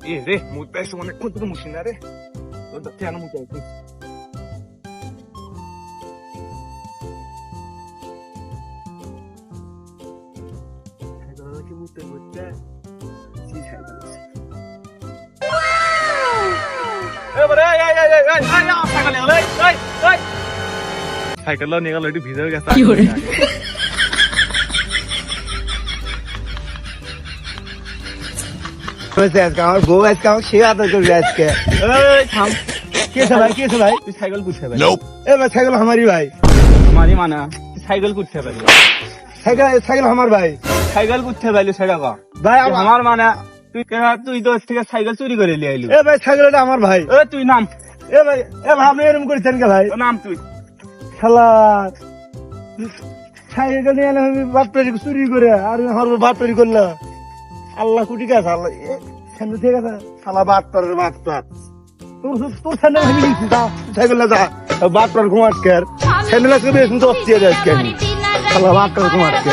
এ রে মুই পেছো অনেকক্ষণ থেকে মুছি না রে তোর কেন মুছে আইছিস কি মুতে মুতে সি সাইকেল সাইকেল নিয়ে গেল একটু ভিজে গেছে আমার বউ আজকে আমাকে সে আদর করবে আজকে কেছে ভাই তুই সাইকেল কুটতে পারি এ ভাই সাইকেল আমারই ভাই আমারই মানা তুই সাইকেল কুটতে পারি সাইকেল আমার ভাই সাইকেল কুটতে পারলি সেটা কর ভাই আমার মানা তুই তো থেকে সাইকেল চুরি করে নিয়ে আইলি এ ভাই সাইকেলটা আমার ভাই তুই নাম এ ভাই আপনি এরকম করেছেন কে ভাই নাম তুই শালা সাইকেল নিয়ে এলাম আমি বাটপারি চুরি করে আর আমার বাটপারি করলো আল্লাহ কুটি গেছে আল্লাহ স্যান্ডেল ঠিক আছে শালা বাটপার তোর স্যান্ডেল আমি নিচ্ছি যা সাইকেল যা বাটপার ঘুমাটকে স্যান্ডেল আজকে বেশ দোস্ত দিয়ে আজকে শালা বাটপার ঘুমাটকে